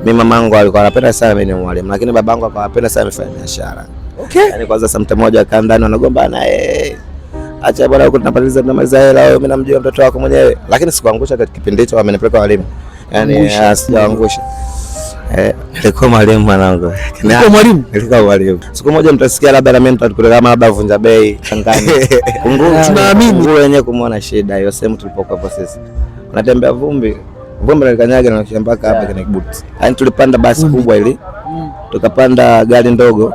Mimi mamangu alikuwa anapenda sana mimi ni mwalimu, lakini babangu alikuwa anapenda sana mfanya biashara. Okay. Yaani kwanza saa mmoja akakaa ndani wanagombana, acha bwana huko tunamaliza hela, wewe mimi namjua mtoto wako mwenyewe. Lakini sikuangusha katika kipindi hicho, amenipeleka walimu. Yaani sijaangusha. Nilikuwa mwalimu mwanangu. Nilikuwa mwalimu? Nilikuwa mwalimu. Siku moja mtasikia labda na mimi nitakupeleka kama labda Vunja Bei Tangani. Tunaamini wenyewe kumuona shida hiyo sehemu tulipokuwa hapo sisi. Unatembea vumbi nalikanyaga na mpaka hapa kwenye kibuti. Yaani tulipanda basi kubwa ili tukapanda gari ndogo.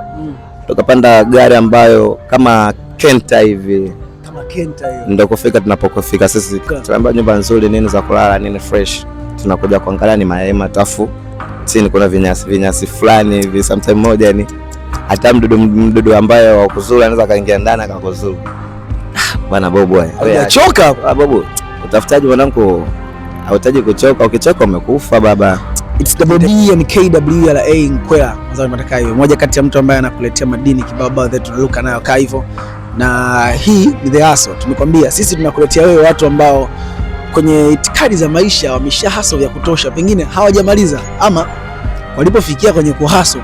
Tukapanda gari ambayo kama Kenta hivi. Kama Kenta hiyo. Ndio kufika tunapokofika sisi. Tunaomba nyumba nzuri, nini za kulala, nini fresh. Tunakuja kuangalia ni mahema tafu. Chini kuna vinyasi fulani hivi sometime moja yani hata mdudu ambaye wa kuzuru anaweza kaingia ndani akakuzuru. Bwana Bobo wewe. Unachoka Bobo. Utafutaji mwanangu hautaji kuchoka, ukichoka umekufa baba. It's WB and KWLA Nkwela. Mwanzo nataka hiyo. Moja kati ya mtu ambaye anakuletea madini kibao baadhi tunaluka nayo kaa hivyo. Na hii ni The Hustle. Tumekwambia sisi tunakuletea wewe watu ambao kwenye itikadi za maisha wamesha hustle ya kutosha, pengine hawajamaliza ama walipofikia kwenye kuhustle,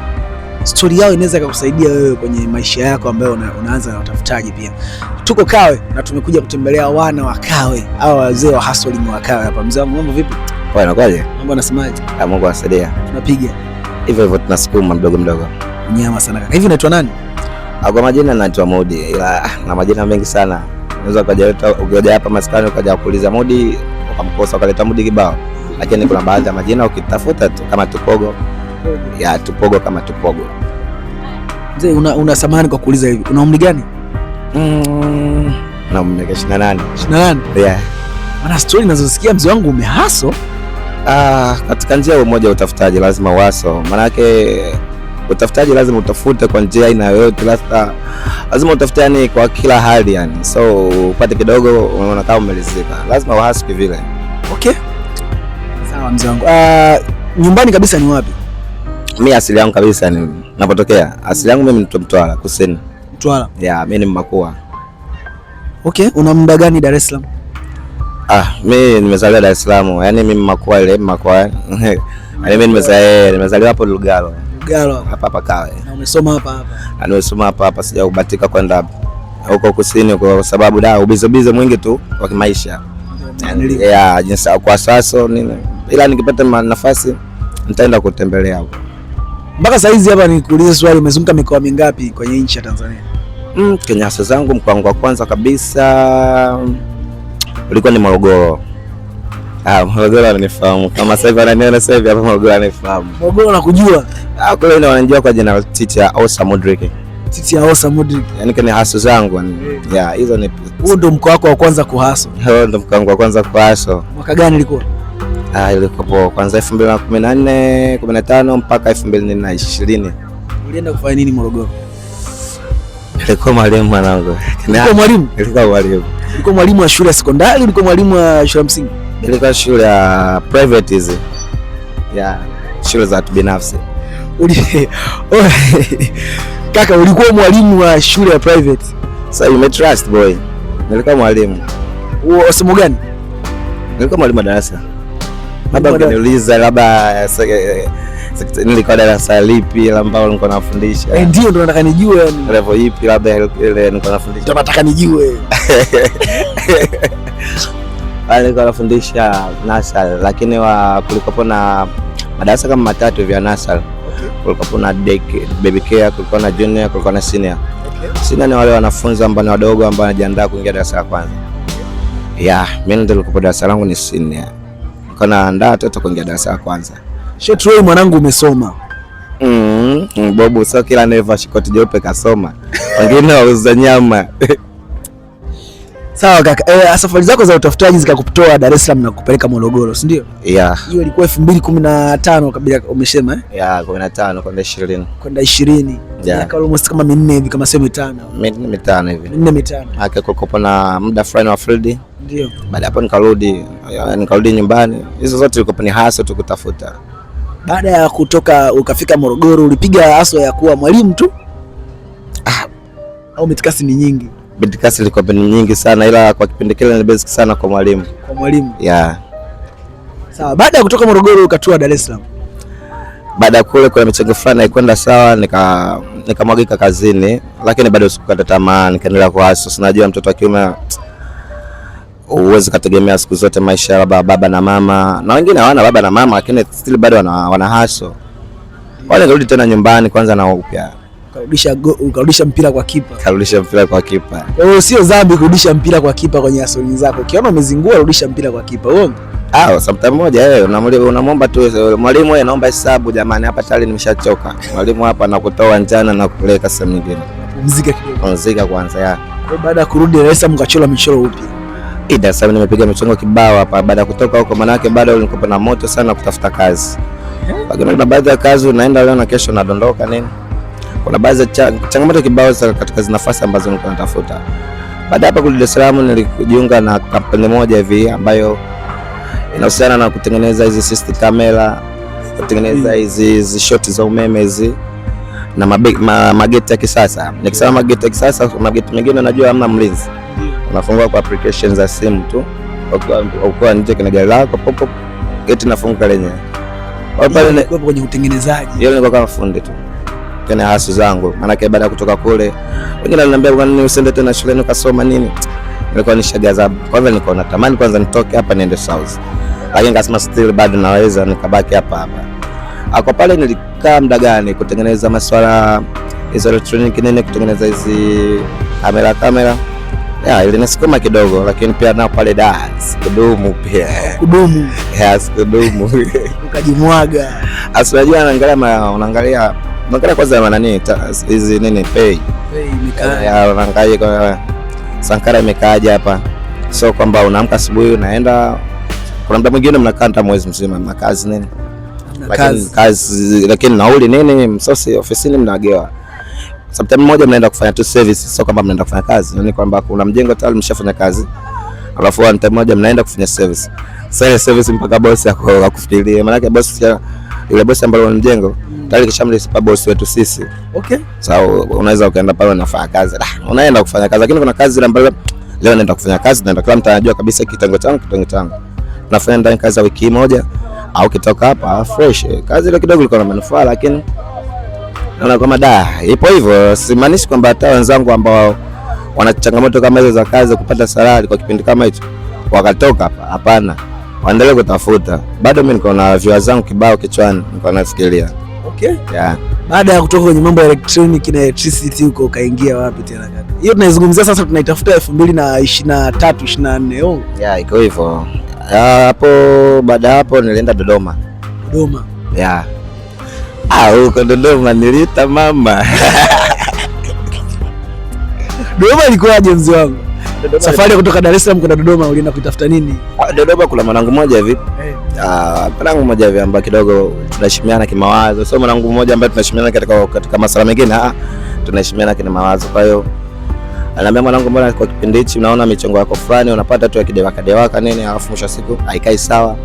story yao inaweza kukusaidia wewe kwenye maisha yako ambayo unaanza na utafutaji pia. Tuko Kawe na tumekuja kutembelea wana wa Kawe, hao wazee wa hustling wa Kawe hapa. Mzee wangu mambo vipi? Poa, inakuaje? Mambo anasemaje? Mungu asaidie. Tunapiga hivyo tunasukuma mdogo mdogo. Nyama sana kaka. Hivi unaitwa nani? Kwa majina naitwa Mudi, ila na majina mengi sana. Unaweza ukaja hapa maskani ukaja kuuliza Mudi ukamkosa ukaleta Mudi kibao. Lakini kuna baadhi ya majina ukitafuta tu kama Tupogo. Ya Tupogo kama Tupogo. Mzee una samani kwa kuuliza hivi. Una umri gani? Na umri 28. 28? Yeah. Maana story ninazosikia mzee wangu umehaso. Katika njia umoja utafutaji lazima waso. Maana yake utafutaji lazima utafute kwa njia aina yoyote, lazima utafute yani kwa kila hali yani. So upate kidogo unaona kama umelizika. Lazima wahasu vile. Okay. Sawa mzee wangu. Nyumbani kabisa ni wapi? Mimi asili yangu kabisa ni napotokea. Asili yangu mimi ni Mtwara Kusini. Mtwara. Yeah, mimi ni Makua. Okay, una muda gani Dar es Salaam? Mimi nimezaliwa Dar es Salaam. Yaani mimi Makua ile Makua. Yaani mimi nimezaliwa hapo Lugalo. Lugalo. Hapa Kawe. Na umesoma hapa? Nimesoma hapa, sijabahatika kwenda huko kusini kwa sababu ubize mwingi tu wa kimaisha. Yeah, jinsi kwa sasa nini. Ila nikipata nafasi nitaenda kutembelea huko. Mpaka saa hizi hapa nikuulize swali, umezunguka mikoa mingapi kwenye nchi ya Tanzania? Kenya zangu mkoa wangu wa kwanza kabisa ulikuwa ni Morogoro. Morogoro ananifahamu. Kama sasa hivi ananiona sasa hivi hapa Morogoro ananifahamu. Morogoro nakujua? Kule ni wananijua kwa jina la Titia Osa Modric. Titia Osa Modric. Yaani kani haso zangu yani. Yeah, hizo ni. Huo ndo mkoa wako wa kwanza kuhaso? Huo ndo mkoa wangu wa kwanza kuhaso. Mwaka gani ilikuwa? Ilikuwa kwanza 2014, 15 mpaka 2020. Ulienda kufanya nini Morogoro? Nilikuwa mwalimu mwanangu. Nilikuwa mwalimu? Nilikuwa mwalimu. Ulikuwa mwalimu wa shule ya sekondari, ulikuwa mwalimu wa shule ya msingi? Nilikuwa shule ya private hizi. Ya shule za binafsi. Kaka, ulikuwa mwalimu wa shule ya private? So you may trust boy. Nilikuwa mwalimu. Somo gani? Nilikuwa mwalimu wa darasa. Labda ukiniuliza labda nilikuwa darasa lipi ambalo nilikuwa nafundisha. Ndio ndo nataka nijue yani. Level ipi labda ile nilikuwa nafundisha. Ndio nataka nijue. Nilikuwa nafundisha nasal, lakini kulikuwa na madarasa kama matatu hivi ya nasal. Kulikuwa na baby care, kulikuwa na junior, kulikuwa na senior. Senior ni wale wanafunzi ambao ni wadogo ambao wanajiandaa kuingia darasa la kwanza. Yeah, mimi ndio nilikuwa darasa langu ni senior. Kana andaa watoto kuingia darasa la kwanza. Shetroi mwanangu umesoma. Bobo sio kila anayevaa shikoti jeupe kasoma. Wengine wauza nyama. Sawa kaka. Safari zako za utafutaji zikakutoa Dar es Salaam na kukupeleka Morogoro, si ndio? Yeah. Hiyo ilikuwa 2015 kabla umesema eh? Yeah, 15 kwenda 20. Kwenda 20. Miaka almost kama 4 hivi kama sio 5. 4 hivi. 4 Haka kulikuwa na muda fulani wa field. Ndio. Baada hapo nikarudi nyumbani. Hizo zote ilikuwa ni hasa tu kutafuta. Baada ya kutoka ukafika Morogoro ulipiga haso ya kuwa mwalimu tu? Au mitikasi ni nyingi? Mitikasi ilikuwa ni nyingi sana, ila kwa kipindi kile ni basic sana kwa mwalimu. Kwa mwalimu? Yeah. Sawa, baada ya kutoka Morogoro ukatua Dar es Salaam. baada ya kule kuna michango fulani haikwenda sawa, nikamwagika kazini, lakini bado sikukata tamaa, nikaendelea kuhustle. Unajua mtoto wa kiume huwezi kutegemea siku zote maisha ya baba na mama, na wengine hawana baba na mama lakini still bado wana hustle. Wale nirudi tena nyumbani kwanza na upya. Ukarudisha mpira kwa kipa. Karudisha mpira kwa kipa. Sio dhambi kurudisha mpira kwa kipa kwenye hustle zako. Ukiona umezingua rudisha mpira kwa kipa. Uongo? Sometime moja unamwomba tu mwalimu, wewe naomba hesabu jamani, hapa tayari nimeshachoka. Mwalimu hapa nakutoa njana na kupeleka sehemu nyingine. Pumzika kidogo. Pumzika kwanza ya. Kwa baada ya kurudi Dar es Salaam mkachora michoro upya. Dar es Salaam nimepiga michongo kibao hapa baada ya kutoka huko, maana yake bado nilikuwa na moto sana kutafuta kazi. Lakini kuna baadhi ya kazi unaenda leo na kesho unadondoka nini. Kuna baadhi ya changamoto kibao katika nafasi ambazo nilikuwa natafuta. Baada hapa kurudi Dar es Salaam nilijiunga na kampuni moja hivi ambayo inahusiana na kutengeneza hizi system camera, kutengeneza hizi shoti za umeme hizi na mageti ya kisasa. Nikisema mageti ya kisasa, mageti mengine unajua hamna mlinzi. Unafungua kwa application za simu tu. Ukiwa nje kwenye gari lako pop geti nafunguka lenyewe. Pale nilikuwa kwenye utengenezaji. Hiyo nilikuwa kama fundi tu. Tena hasu zangu. Maana baada ya kutoka kule, wengine wananiambia kwa nini usende tena shuleni ukasoma nini? Nilikuwa nishagaza. Kwanza nilikuwa natamani kwanza nitoke hapa niende South. Lakini nikasema still bado naweza nikabaki hapa. Kwa pale nilikaa muda gani kutengeneza masuala hizo electronic nini, kutengeneza hizi kamera. Ilinisukuma kidogo, lakini pia nao pale kudumu pia. Kudumu. Kudumu. Ukajimwaga. Unajua unaangalia kwanza nani hizi nini pay imekaa. Unaangalia kwa Sankara imekaaje hapa. So kwamba unaamka asubuhi unaenda, kuna muda mwingine mnakaa hata mwezi mzima na kazi nini. Lakini nauli nini msosi ofisini mnagewa. Sometimes mmoja mnaenda kufanya tu service, sio kwamba mnaenda kufanya kazi. Yaani kwamba kuna mjengo tayari mshafanya kazi. Alafu one mmoja mnaenda kufanya service. Sasa service mpaka boss akufikirie. Maana yake boss ile boss ambaye ni mjengo tayari kishamlipa boss wetu sisi. Okay. So unaweza ukaenda pale unafanya kazi. Unaenda kufanya kazi, lakini kuna kazi ile ambayo leo naenda kufanya kazi, naenda kila mtu anajua kabisa kitengo changu. Tunafanya ndani kazi ya wiki moja au kitoka hapa fresh. Kazi ile kidogo ilikuwa na manufaa, lakini naona kama ipo hivyo. Simaanishi kwamba hata wenzangu ambao wana changamoto kama hizo za kazi kupata salary kwa kipindi kama hicho wakatoka hapa, hapana. Waendelee kutafuta. Bado mimi niko na viewers zangu kibao kichwani, niko nafikiria. Okay? Yeah. Baada ya kutoka kwenye mambo ya electronic na electricity huko kaingia wapi tena kaka? Hiyo tunaizungumzia sasa, tunaitafuta 2023 24. Yeah, iko hivyo. Hapo baada hapo nilienda Dodoma. Yeah. Huko Dodoma nilita mama. Dodoma ilikuwaje mzee wangu? Safari ya kutoka Dar es Salaam kwenda Dodoma ulienda kutafuta nini? Dodoma kuna mwanangu mmoja hivi. Mwanangu mmoja hivi ambaye kidogo tunaheshimiana kimawazo. Sio mwanangu mmoja ambaye tunaheshimiana katika masuala mengine, tunaheshimiana kimawazo. Kwa hiyo ananiambia mwanangu, mbona kwa kipindi hichi unaona michongo yako fulani unapata tu kidewaka nini, alafu mwisho siku haikai sawa.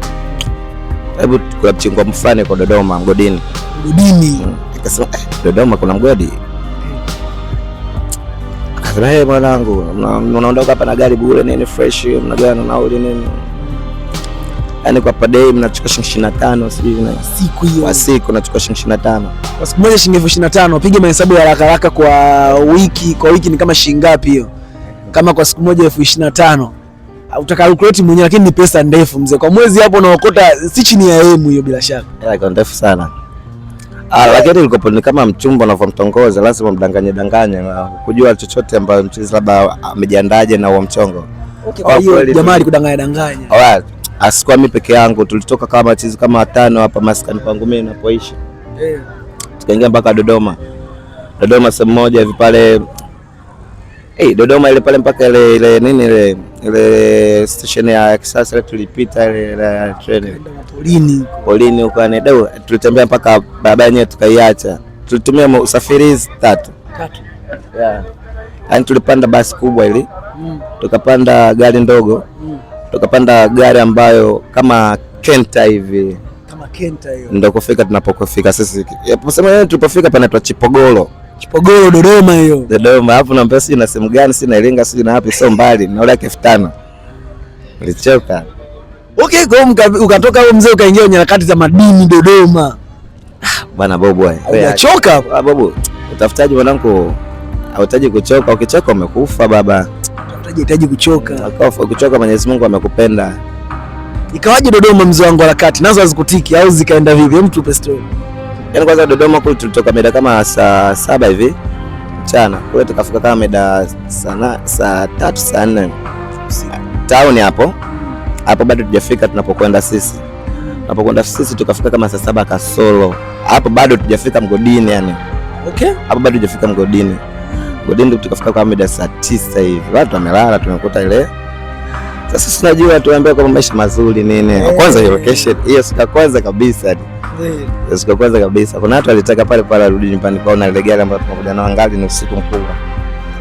Hebu kuna mchingo mfano kwa Dodoma mgodini. Akasema Dodoma kuna mgodi. Akasema mwanangu, unaondoka hapa na gari bure nini fresh, mnagawa na nauli nini. Yaani kwa per day mnachukua shilingi 25 sijui na siku hiyo. Kwa siku nachukua shilingi 25. Kwa siku moja shilingi 25. Upige mahesabu ya haraka kwa wiki ni kama shilingi ngapi hiyo? Kama kwa siku moja 25. Utakalculate mwenyewe, lakini ni pesa ndefu mzee. Kwa mwezi hapo unaokota si chini ya M hiyo bila shaka. Iko ndefu sana. Lakini ilikopo ni kama mchumba unavyomtongoza, lazima mdanganye kujua chochote ambacho mchizi labda amejiandaje na huo mchongo. Okay, kwa hiyo jamaa alikudanganya. Asikuwa mimi peke yangu, tulitoka kama chizi kama 5 hapa maskani kwangu mimi napoishi. Tukaingia mpaka Dodoma sehemu moja hivi pale. Dodoma ile pale mpaka ile nini ile station ya kisasa ile tulipita ile train polini huko ni tulitembea mpaka barabara yenyewe tukaiacha. Tulitumia usafiri 3. Yeah. Yaani tulipanda basi kubwa ile. Tukapanda gari ndogo. Tukapanda gari ambayo kama Kenta hivi. Kama Kenta hiyo. Ndio kufika tunapokofika sisi. Yaposema tulipofika panaitwa Chipogoro Dodoma hiyo. Dodoma hapo na mpesa ina sehemu gani, si na Iringa si na wapi, sio mbali na ule 1500. Nilichoka. Okay, kwa ukatoka huko mzee ukaingia kwenye harakati za madini Dodoma. Bwana Bobo wewe. Unachoka? Bobo, utafutaji mwanangu, hautaji kuchoka, ukichoka umekufa baba. Utahitaji kuchoka. Ukichoka Mwenyezi Mungu amekupenda. Ikawaje Dodoma mzee wangu harakati? Nazo hazikutiki au zikaenda vipi? Hem, tupe story. Yaani kwanza Dodoma kule tulitoka mida kama saa 7 hivi mchana. Kule tukafika kama mida saa 3 saa 4. Town hapo. Hapo bado tujafika tunapokwenda sisi. Tunapokwenda sisi tukafika kama saa 7 kasoro. Hapo bado tujafika mgodini yani. Okay. Hapo bado tujafika mgodini. Mgodini tukafika kama mida saa 9 hivi. Watu wamelala tumekuta ile. Sasa tunajua tuambie kwa maisha mazuri nini. Kwanza hiyo location hiyo siku kwanza kabisa. Siku kwanza kabisa. Kuna watu walitaka pale pale warudi nyumbani kwao na ile gari ambayo tunakuja nao angali ni usiku mkubwa.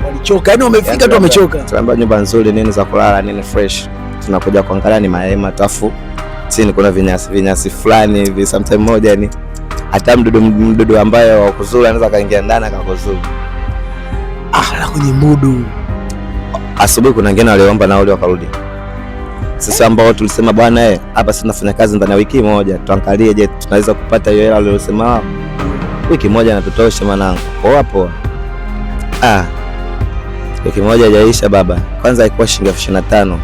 Walichoka. Yaani wamefika tu wamechoka. Tunaambia nyumba nzuri nini za kulala nini fresh. Tunakuja kuangalia ni mahema tafu. Chini kuna vinyasi fulani hivi sometime moja yani hata mdudu ambaye wa kuzuru anaweza kaingia ndani akakuzuru. Na kwenye mudu. Asubuhi kuna wengine waliomba nauli wakarudi. Sisi ambao tulisema bwana hapa sisi tunafanya kazi ndani ya wiki moja, tuangalie je tunaweza kupata hiyo hela aliyosema wiki moja na tutoshe mwanangu. Hapo wiki moja haijaisha baba. Kwanza ilikuwa shilingi 25,000.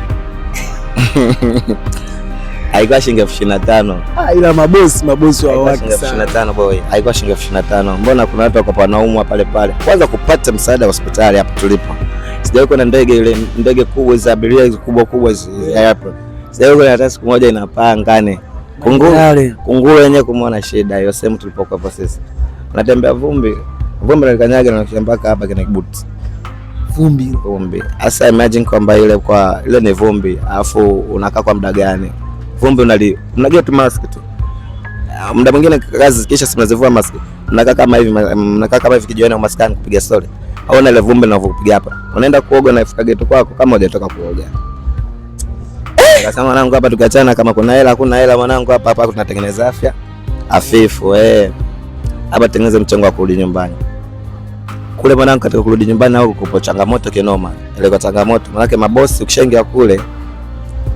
Haikuwa shilingi 25,000. Ila mabosi wa wake sana. 25,000 boy. Haikuwa shilingi 25,000. Mbona kuna watu wako wanaumwa pale pale. Kwanza kupata msaada wa hospitali hapa tulipo. Sijawahi kuna ndege kubwa za abiria kubwa hapo. Sijawahi kuna hata siku moja inapaa ngane. Kunguru yenyewe kumwona shida hiyo sehemu tulipokuwa hapo sisi. Unatembea vumbi na kanyaga na mpaka hapa kina kibuti. Vumbi. Asa imagine kwamba ile ni vumbi, alafu unakaa kwa muda gani? Vumbi unajua tu mask tu. Muda mwingine kazi kisha simnazivua mask. Mnakaa kama hivi kijioni maskani kupiga story. Au ile vumbi linavyokupiga hapa. Unaenda kuoga na ifika geto kwako kama hujatoka kuoga. Akasema mwanangu hapa tukachana kama kuna hela hakuna hela mwanangu hapa tunatengeneza afya afifu hapa tengeneza mchango wa kurudi nyumbani. Kule mwanangu katika kurudi nyumbani au kupo changamoto kinoma. Ile kwa changamoto maana mabosi ukishaingia kule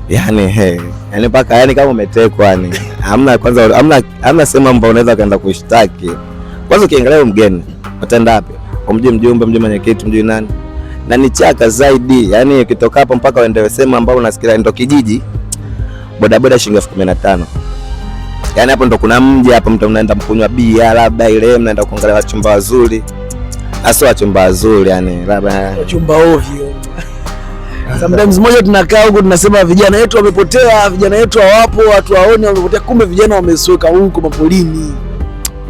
yani paka yani kama umetekwa yani. Hamna sema mbona unaweza kaenda kushtaki. Kwanza ukiangalia mgeni utaenda wapi? Umjui mjumbe, mjui mwenyekiti, mjui nani. Na ni chaka zaidi. Yaani ukitoka hapo mpaka uende sehemu ambao unasikia ndo kijiji. Bodaboda shilingi 15,000. Yaani hapo ndo kuna mji hapo mtu mnaenda mkunywa bia labda ile mnaenda kuangalia wachumba wazuri. Hasa wachumba wazuri yani labda wachumba ovyo. Sometimes moja tunakaa huko tunasema vijana wetu wamepotea, vijana wetu hawapo, watu waone wamepotea, kumbe vijana wamesoka huko mapolini.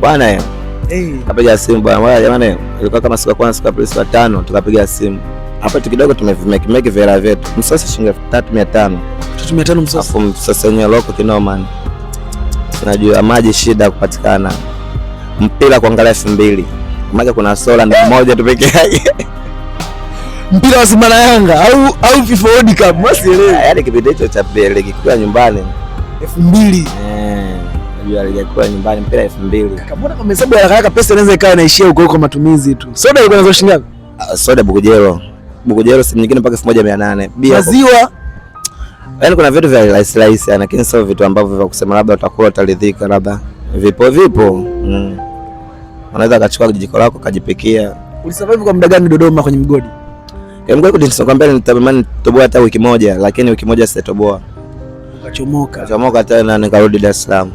Bwana kapiga simu bwana jamani, ilikuwa kama siku ya kwanza siku ya pili siku ya 5 tukapiga simu. Hapa tu kidogo tumemake vela vyetu. Msosi shilingi 3,500. 3,500 msosi. Afu msosi wenyewe loko kinoma. Tunajua maji shida kupatikana. Mpira kuangalia 2,000. Maana kuna sola ndio moja tu pekee yake. Mpira wa Simba na Yanga au FIFA World Cup msielewi. Yaani kipindi hicho cha ligi kuu nyumbani 2,000. Unajua ligi kuu nyumbani mpira 2,000. Kama kama hesabu ya haraka pesa inaweza ikawa inaishia huko matumizi tu. Soda ilikuwa inazo shilingi ngapi? Soda Bukujelo simu nyingine mpaka 1,800. Maziwa. Yaani kuna vitu vya rahisi lakini sio vitu ambavyo vya kusema labda utakula utaridhika labda. Vipo. Unaweza kachukua jiko lako kajipikia. Ulisurvive kwa muda gani Dodoma kwenye mgodi? Mgodi nitamwambia nitamani toboa hata wiki moja lakini wiki moja sitatoboa. Ukachomoka tena nikarudi Dar es Salaam.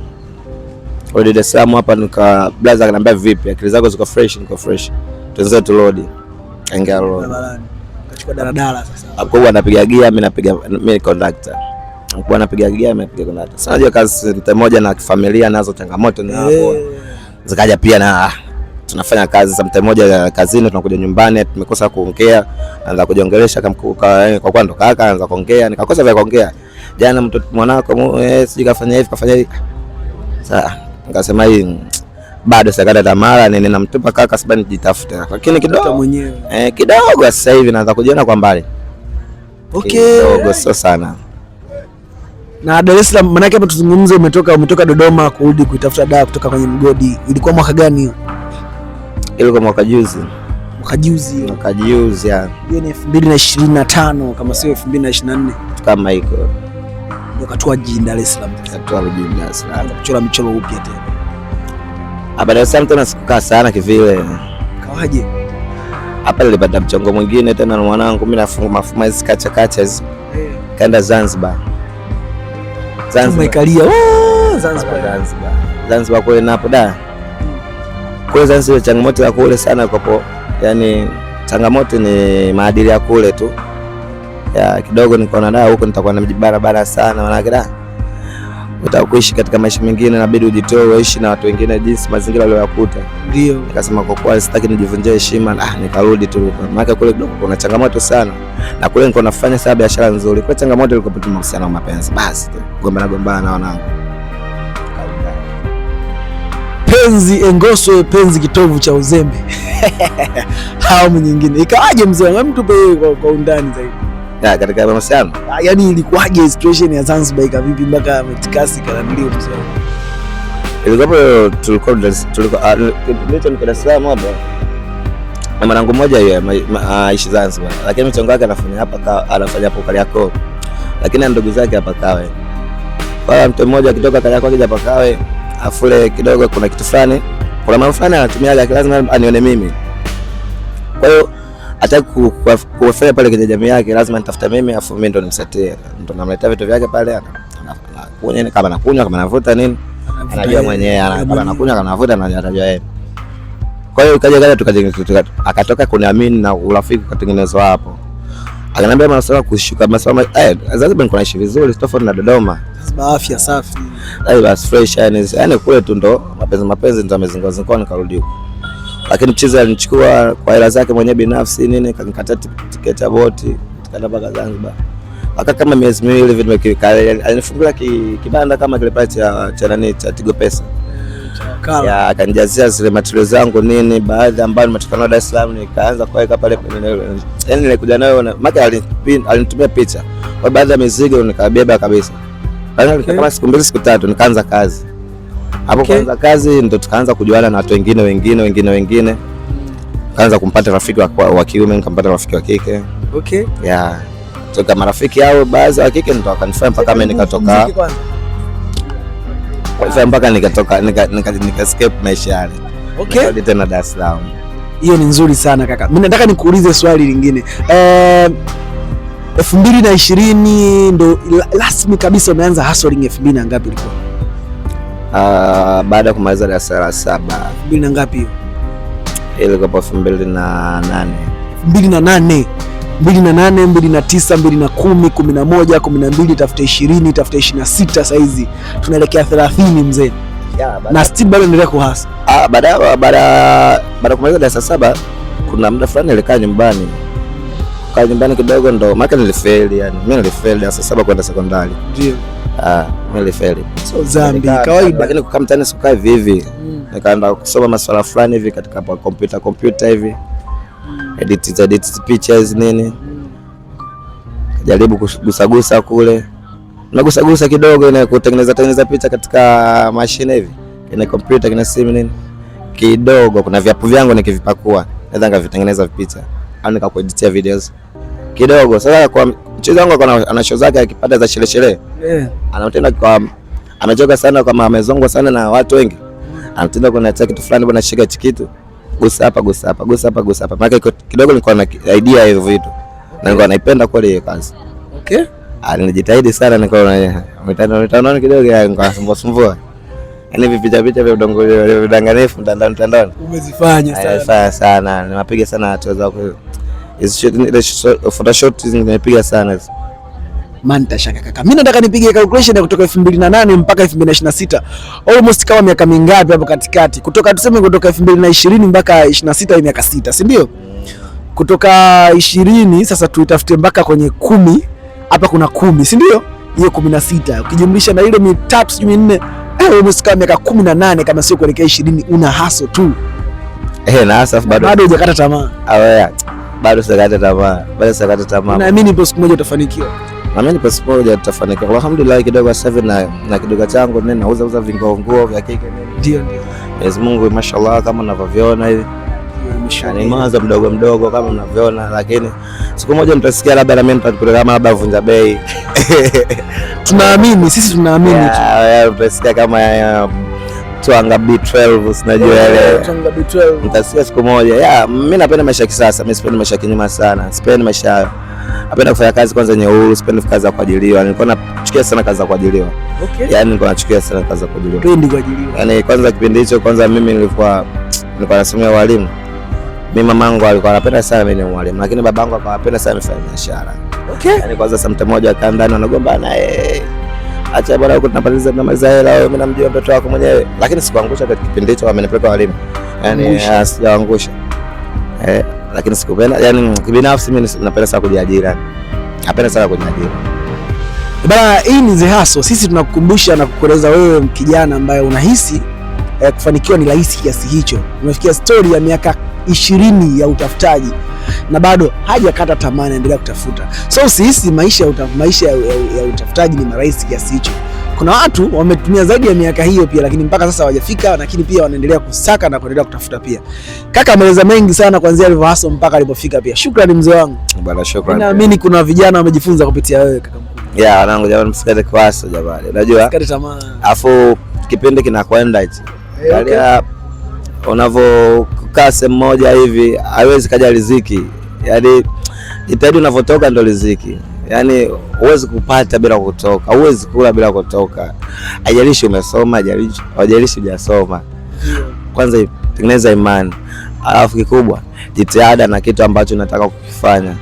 Rudi Dar es Salaam hapa blaza akaniambia vipi? Akili zako ziko fresh, niko fresh. Tuanze tu load. Kaingia load. Kachukua daladala sasa. Hapo anapiga gia, mimi conductor. Hapo anapiga gia, mimi napiga conductor. Sasa unajua kazi moja na familia nazo changamoto ni hapo. Zikaja pia na tunafanya kazi za mtaa moja kazini, tunakuja nyumbani tumekosa kuongea, anaanza kujiongelesha kwa kwa ndo kaka anaanza kuongea, nikakosa vya kuongea. Jana mtoto mwanako siji kafanya hivi. Sasa nikasema hii bado sakata tamara nini namtupa kaka sababu nijitafute. Lakini kidogo mwenyewe. Kidogo sasa hivi naanza kujiona kwa mbali. Okay. Kidogo sio sana. Na Dar es Salaam maana yake hapa tuzungumze umetoka Dodoma kurudi kuitafuta dawa kutoka kwenye mgodi. Ilikuwa mwaka gani hiyo? Ilikuwa mwaka juzi. Mwaka juzi ya. Hiyo ni 2025 kama sio 2024. Kama hiko. Ndio katua jijini Dar es Salaam. Katua jijini Dar es Salaam. Kuchora michoro upya tena. Hapa Dar es Salaam tena sikukaa sana kivile. Kawaje? Hapa nilipata mchongo mwingine tena na mwanangu, mimi nafunga mafuma hizi kacha hizi. Kaenda Zanzibar. Umekalia. Zanzibar kule napo da. Kule Zanzibar changamoto ya kule sana kwapo. Yaani changamoto ni maadili ya kule tu. Ya kidogo nikaona da huko nitakuwa namjibarabara sana maana da. Utakuishi katika maisha mengine inabidi ujitoe uishi na watu wengine jinsi mazingira waliyoyakuta. Ndio. Nikasema kwa kuwa sitaki nijivunjie heshima, nikarudi tu. Maana kule kidogo kuna changamoto sana. Na kule niko nafanya sana biashara nzuri. Kwa changamoto ilikuwa tu mahusiano na mapenzi. Basi tu. Gombana na wanangu. Penzi engoswe, penzi kitovu cha uzembe. Hao nyingine. Ikawaje mzee wangu? Mtu kwa undani zaidi. Ya katika mahusiano. Yaani ilikuwaje situation ya Zanzibar ikavipi mpaka metikasi kananilio mzee? Ilikuwa tulikuwa Dar es Salaam hapa. Na mwanangu mmoja yeye aishi Zanzibar. Lakini mchongo wake anafanya hapo Kariakoo. Lakini ndugu zake hapa Kawe. Kwa mtu mmoja akitoka Kariakoo akija hapa Kawe, afule kidogo kuna kitu fulani. Kuna mambo fulani anatumia lazima anione mimi. Kwa hiyo ataki kufanya pale kwenye jamii yake lazima nitafuta mimi afu mimi ndo nimsatie. Ndo namletea vitu vyake pale anakunywa kama anakunywa kama anavuta nini. Anajua mwenyewe kama anakunywa kama anavuta na anajua yeye. Kwa hiyo kaja akatoka kuniamini na urafiki katengenezwa hapo. Akaniambia masuala kushuka masuala Zanzibar niko naishi vizuri tofauti na Dodoma. Zanzibar afya safi. Basi fresh yani kule tu ndo mapenzi ndo amezingoa nikarudi huko. Lakini mchezo alinichukua kwa hela zake mwenyewe binafsi nini kanikataa tiketi ya boti tukaenda mpaka Zanzibar. Aka kama miezi miwili hivi alinifungulia kibanda kama kile pale cha Tigo Pesa. Ya akanijazia zile materials zangu nini baadhi ambayo nimetoka Dar es Salaam nikaanza kuweka pale yani nilikuja nayo maka alinitumia picha. Kwa baadhi ya mizigo nikabeba kabisa. Baada kama siku mbili siku tatu nikaanza kazi. Hapo kwanza kazi ndo tukaanza kujuana na watu wengine. Kaanza kumpata rafiki wa kiume, nikampata rafiki wa kike. Okay. Yeah. Toka marafiki hao baadhi wa kike ndo akanifanya mpaka mimi nikatoka. Kwa mpaka nika escape maisha yale. Okay. Ndio tena Dar es Salaam. Hiyo ni nzuri sana kaka. Mimi nataka nikuulize swali lingine. 2020 ndo rasmi kabisa umeanza hustling. 2000 na ngapi ilikuwa? Baada ya kumaliza darasa la 7. 2000 na ngapi hiyo? Ilikuwa 2008. 2008, 2009, 2010, 11, 12, tafuta 20, tafuta 26 saizi. Tunaelekea 30 mzee. Na still bado naendelea kuhasa. Baada kumaliza darasa 7 kuna muda fulani nilikaa nyumbani. Kaa nyumbani kidogo ndo maka nilifeli yani. Mimi nilifeli darasa 7 kwenda sekondari. Ndio. Mimi nilifeli. So zambi kawaida. Lakini kukaa mtaani sikukaa hivi. Nikaenda kusoma masuala fulani hivi katika computer hivi. Edit pictures nini. Kajaribu kugusa kule. Nagusa kidogo ina kutengeneza picha katika mashine hivi. Kwenye computer kina simu nini. Kidogo kuna viapo vyangu nikivipakua. Naweza ngavitengeneza picha. Au nikakueditia videos. Kidogo. Sasa kwa mchezo wangu ana show zake akipata za sherehe. Anatenda kwa amechoka sana kama amezongwa sana na watu wengi. Anatenda kuna kitu fulani bwana shika kitu. Gusa hapa. Maana kidogo nilikuwa na idea hiyo vitu. Na nilikuwa naipenda kweli hiyo kazi. Okay. Nilijitahidi sana nilikuwa na mitandao kidogo ya ngasumbua. Yaani vipicha vya udongo vidanganifu mtandaoni. Umezifanya sana. Nimepiga sana hatua za Photoshop nimepiga sana. Manta shaka kaka. Mimi nataka nipige calculation ya kutoka 2008 mpaka 2026. Almost kama miaka mingapi hapo katikati? Kutoka 2020 mpaka 26 miaka 6, si ndio? Kutoka 20 sasa tuitafute mpaka kwenye 10. Hapa kuna 10, si ndio? Hiyo 16. Ukijumlisha na ile 3 sijui 4, almost kama miaka 18 kama sio kuelekea 20 una hustle tu. Na hasa bado hujakata tamaa. Bado sijakata tamaa. Naamini ipo siku moja utafanikiwa. Naamini ipo siku moja tutafanikiwa. Alhamdulillah kidogo sasa hivi na kidogo changu nini nauza vinguo vya kike nini. Ndio. Mwenyezi Mungu mashallah kama unavyoviona hivi. Ni mwanzo mdogo kama unavyoona lakini siku moja mtasikia labda na mimi nitakupeleka kama labda Vunja Bei. Tunaamini, sisi tunaamini tu. Mtasikia kama Twanga B12 sinajua ile. Twanga B12. Mtasikia siku moja. Mimi napenda maisha ya kisasa, mimi sipendi maisha ya kinyuma sana. Sipendi maisha hayo. Napenda kufanya kazi kwanza yenye uhuru, sipendi kazi za kuajiriwa. Nilikuwa nachukia sana kazi za kuajiriwa. Okay. Yaani nilikuwa nachukia sana kazi za kuajiriwa. Sipendi kuajiriwa. Yaani kwanza kipindi hicho mimi nilikuwa nasomea walimu. Mimi mamangu alikuwa anapenda sana mimi ni mwalimu, lakini babangu alikuwa anapenda sana nifanye biashara. Okay. Yaani kwanza samta moja akaenda ndani wanagombana, acha bwana huko tunamaliza hela, wewe mimi namjua mtoto wako mwenyewe. Lakini sikuangusha katika kipindi hicho, wamenipeleka walimu. Yaani sijaangusha. Lakini sikupenda, yaani kibinafsi mimi napenda sana kujiajiri. Napenda sana kujiajiri. Bana, hii ni The Hustle. Sisi tunakukumbusha na kukueleza wewe kijana ambaye unahisi kufanikiwa ni rahisi kiasi hicho. Umefikia story ya miaka 20 ya utafutaji na bado hajakata tamaa, anaendelea kutafuta. So usihisi maisha ya utafutaji ni rahisi kiasi hicho. Kuna watu wametumia zaidi ya miaka hiyo pia, lakini mpaka sasa hawajafika, lakini pia wanaendelea kusaka na kuendelea kutafuta pia. Kaka ameeleza mengi sana kuanzia alivyo hustle mpaka alipofika pia. Shukrani mzee wangu. Bwana shukrani. Naamini kuna vijana wamejifunza kupitia wewe kaka mkuu. Wanangu jamani, msikate kwasa jamani. Unajua? Msikate tamaa. Afu kipindi kinakwenda hichi. Angalia unavokaa sehemu moja hivi, haiwezi kaja riziki. Yaani jitahidi unavotoka ndo riziki. Yaani huwezi kupata bila kutoka, huwezi kula bila kutoka. Haijalishi umesoma, haijalishi hujasoma. Kwanza tengeneza imani. Alafu kikubwa, jitihada na kitu ambacho unataka kukifanya.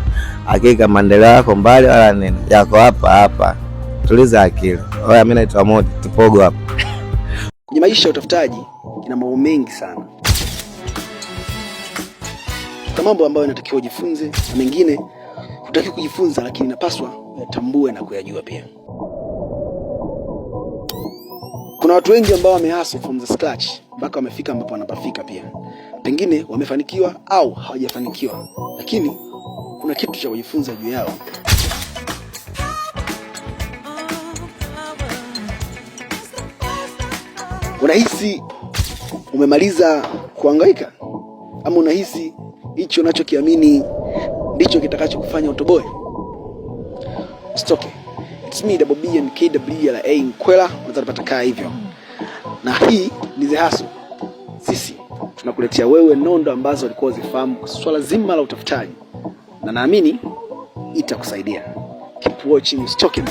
Hakika maendeleo yako mbali wala nini. Yako hapa. Tuliza akili. Mimi naitwa Modi, tupogo hapa. Kwenye maisha ya utafutaji ina mambo mengi sana. Kuna mambo ambayo inatakiwa ujifunze na mengine hutaki kujifunza, lakini inapaswa uyatambue na kuyajua pia. Kuna watu wengi ambao wamehustle from the scratch mpaka wamefika ambapo wanapafika pia. Pengine wamefanikiwa au hawajafanikiwa, lakini kuna kitu cha kujifunza juu yao. Unahisi umemaliza kuhangaika? Ama unahisi hicho unachokiamini ndicho kitakacho kufanya utoboe? Usitoke. It's me Double B and KWLA Nkwela, unatapata kaa hivyo. Na hii ni The Hustle. Sisi tunakuletea wewe nondo ambazo walikuwa zifahamu swala zima la utafutaji, na naamini itakusaidia. Keep watching, usitoke.